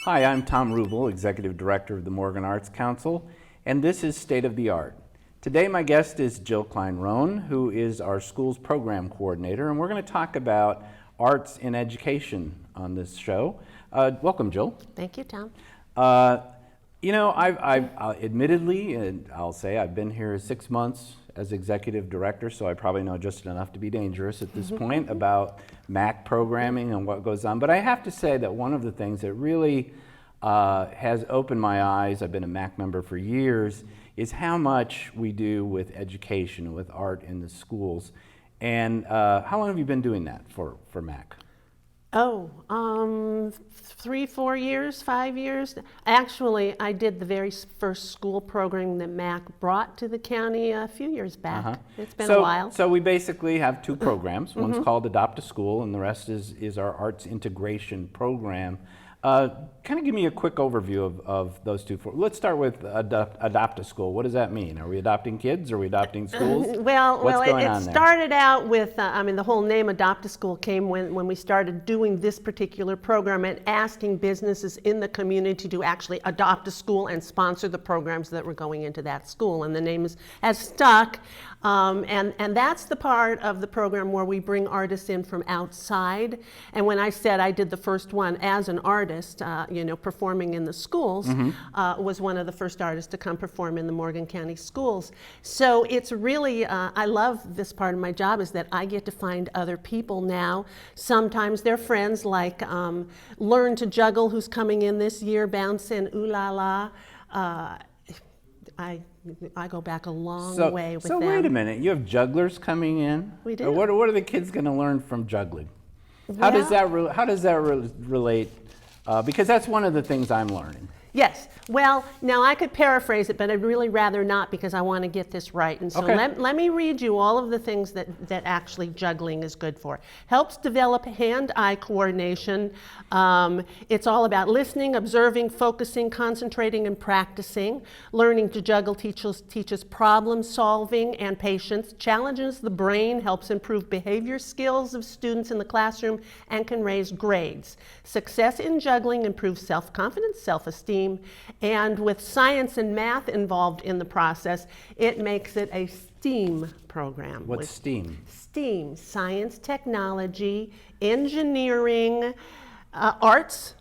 Hi, I'm Thom Rubel, Executive Director of the Morgan Arts Council, and this is State of the Art. Today my guest is Jill Klein Rone, who is our school's program coordinator, and we're going to talk about arts in education on this show. Welcome, Jill. Thank you, Tom. You know, I've admittedly, and I'll say I've been here 6 months as executive director, so I probably know just enough to be dangerous at this point about MAC programming and what goes on. But I have to say that one of the things that really has opened my eyes, I've been a MAC member for years, is how much we do with education, with art in the schools. And how long have you been doing that for MAC? 3, 4 years, 5 years. Actually, I did the very first school program that MAC brought to the county a few years back. It's been a while. So we basically have two programs. One's called Adopt a School, and the rest is our arts integration program. Kind of give me a quick overview of those two. Let's start with Adopt a School. What does that mean? Are we adopting kids? Are we adopting schools? It started out with, the whole name Adopt a School came when we started doing this particular program and asking businesses in the community to actually adopt a school and sponsor the programs that were going into that school. And the name has stuck. And that's the part of the program where we bring artists in from outside. And when I said I did the first one as an artist, performing in the schools, was one of the first artists to come perform in the Morgan County schools. So it's really, I love this part of my job is that I get to find other people now. Sometimes they're friends like Learn to Juggle, who's coming in this year, Bounce and Ooh La La. I go back a long way with them. So wait a minute, you have jugglers coming in? We do. What are the kids going to learn from juggling? How does that relate? Because that's one of the things I'm learning. Yes. Well, now I could paraphrase it, but I'd really rather not because I want to get this right. And so let me read you all of the things that actually juggling is good for. Helps develop hand-eye coordination. It's all about listening, observing, focusing, concentrating, and practicing. Learning to juggle teaches problem solving and patience, challenges the brain, helps improve behavior skills of students in the classroom, and can raise grades. Success in juggling improves self-confidence, self-esteem, and with science and math involved in the process, it makes it a STEAM program. What's STEAM? STEAM, science, technology, engineering, arts,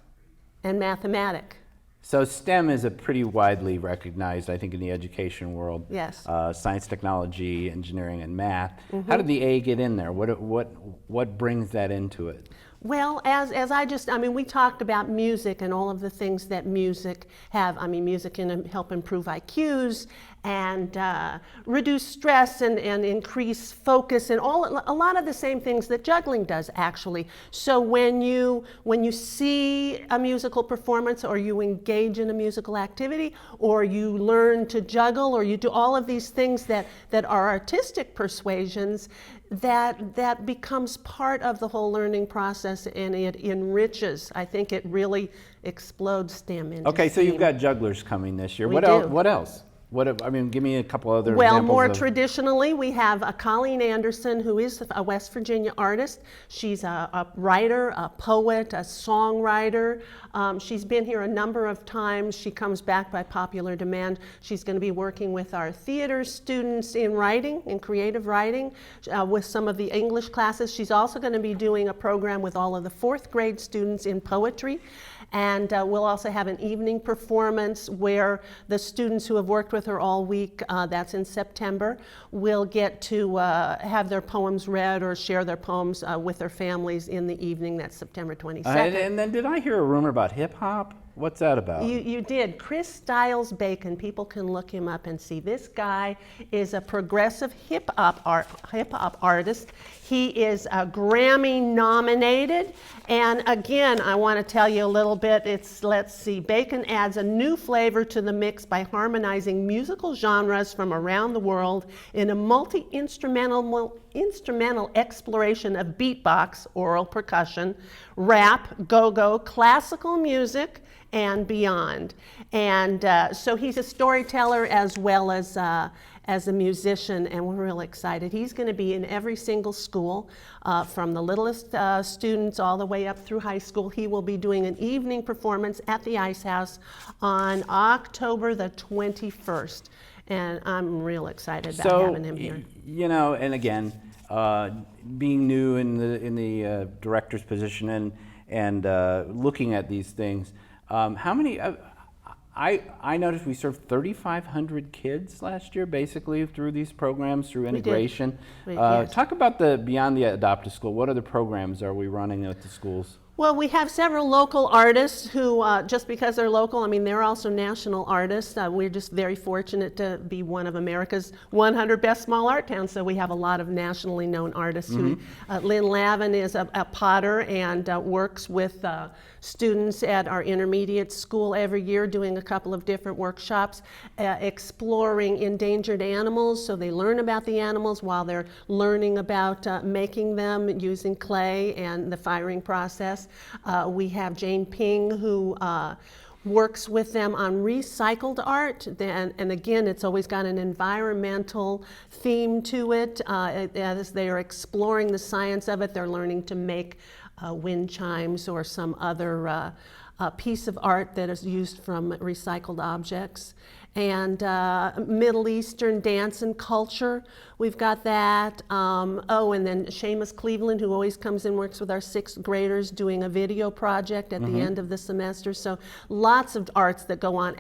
and mathematics. So STEM is a pretty widely recognized, I think, in the education world. Yes. Science, technology, engineering, and math. How did the A get in there? What brings that into it? Well, we talked about music and all of the things that music have. Music can help improve IQs and reduce stress and increase focus and a lot of the same things that juggling does, actually. So when you see a musical performance or you engage in a musical activity or you learn to juggle or you do all of these things that are artistic persuasions, that becomes part of the whole learning process and it enriches. I think it really explodes STEM into Okay, so STEAM. you've got jugglers coming this year. We What do. else? What else? Give me a couple other examples. More traditionally, we have Colleen Anderson, who is a West Virginia artist. She's a writer, a poet, a songwriter. She's been here a number of times. She comes back by popular demand. She's going to be working with our theater students in writing, in creative writing, with some of the English classes. She's also going to be doing a program with all of the 4th grade students in poetry. And we'll also have an evening performance where the students who have worked with her all week, that's in September, will get to have their poems read or share their poems with their families in the evening. That's September 22nd. And then did I hear a rumor about hip hop? What's that about? You did. Chris Styles Bacon, people can look him up and see. This guy is a progressive hip hop artist. He is Grammy nominated. And again, I want to tell you a little bit. Let's see, Bacon adds a new flavor to the mix by harmonizing musical genres from around the world in a multi-instrumental exploration of beatbox, oral percussion, rap, go-go, classical music, and beyond. And so he's a storyteller as well as as a musician, and we're real excited. He's going to be in every single school, from the littlest students all the way up through high school. He will be doing an evening performance at the Ice House on October the 21st, and I'm real excited about having him here. You know, and again, being new in the director's position and looking at these things, how many? I noticed we served 3,500 kids last year, basically through these programs, through integration. Yes. Talk about beyond the Adopt a School. What other programs are we running at the schools? Well, we have several local artists who, just because they're local, I mean, they're also national artists. We're just very fortunate to be one of America's 100 best small art towns, so we have a lot of nationally known artists. Who, Lynn Lavin is a potter and works with students at our intermediate school every year, doing a couple of different workshops, exploring endangered animals, so they learn about the animals while they're learning about making them using clay and the firing process. We have Jane Ping, who works with them on recycled art, and again, it's always got an environmental theme to it. As they are exploring the science of it, they're learning to make wind chimes or some other piece of art that is used from recycled objects. And Middle Eastern dance and culture, we've got that. And then Seamus Cleveland, who always comes and works with our 6th graders doing a video project at the end of the semester. So lots of arts that go on.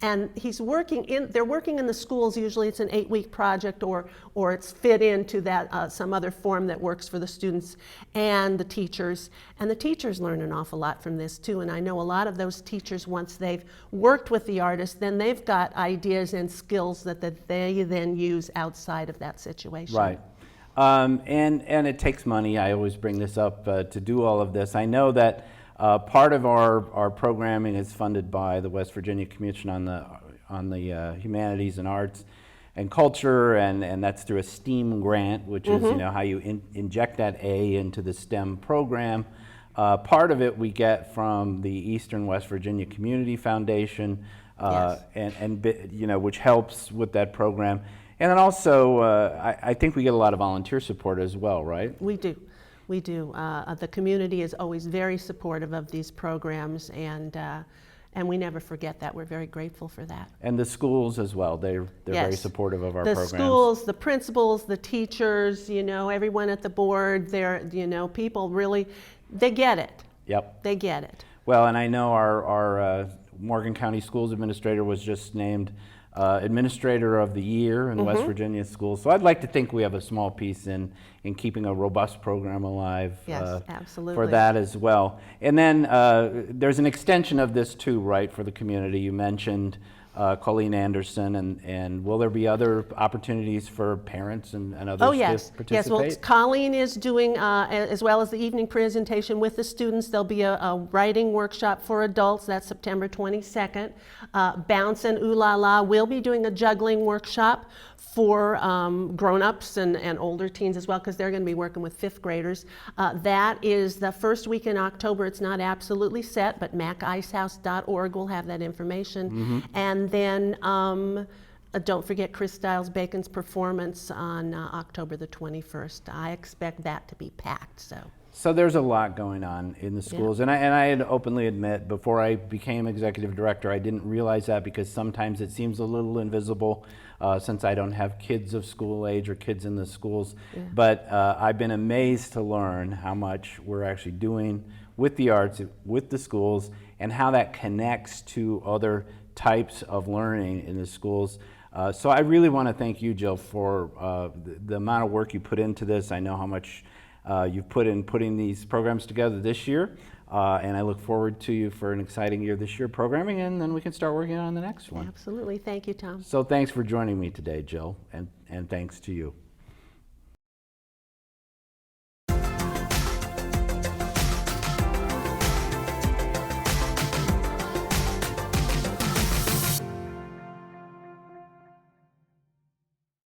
And they're working in the schools. Usually it's an 8-week project or it's fit into that some other form that works for the students and the teachers. And the teachers learn an awful lot from this too. And I know a lot of those teachers, once they've worked with the artists, then they've got ideas and skills that they then use outside of that situation. Right. And it takes money. I always bring this up to do all of this. I know that part of our programming is funded by the West Virginia Commission on the Humanities and Arts and Culture, and that's through a STEAM grant, which is how you inject that A into the STEM program. Part of it we get from the Eastern West Virginia Community Foundation, which helps with that program. And then also, I think we get a lot of volunteer support as well, right? We do. The community is always very supportive of these programs, and we never forget that. We're very grateful for that. And the schools as well. They're very supportive of our programs. The schools, the principals, the teachers, everyone at the board, people really, they get it. Yep. They get it. Well, and I know our Morgan County Schools Administrator was just named Administrator of the Year in West Virginia schools. So I'd like to think we have a small piece in keeping a robust program alive. Yes, absolutely. For that as well. And then there's an extension of this too, right, for the community. You mentioned Colleen Anderson, and will there be other opportunities for parents and others to participate? Yes, well, Colleen is doing, as well as the evening presentation with the students, there'll be a writing workshop for adults. That's September 22nd. Bounce and Ooh La La will be doing a juggling workshop for grown-ups and older teens as well, because they're going to be working with 5th graders. That is the first week in October. It's not absolutely set, but macicehouse.org will have that information. And then don't forget Chris Stiles Bacon's performance on October the 21st. I expect that to be packed. So there's a lot going on in the schools, and I had to openly admit, before I became executive director, I didn't realize that, because sometimes it seems a little invisible since I don't have kids of school age or kids in the schools. But I've been amazed to learn how much we're actually doing with the arts, with the schools, and how that connects to other types of learning in the schools. So I really want to thank you, Jill, for the amount of work you put into this. I know how much you've put in putting these programs together this year, and I look forward to you for an exciting year this year programming, and then we can start working on the next one. Absolutely. Thank you, Tom. So thanks for joining me today, Jill, and thanks to you.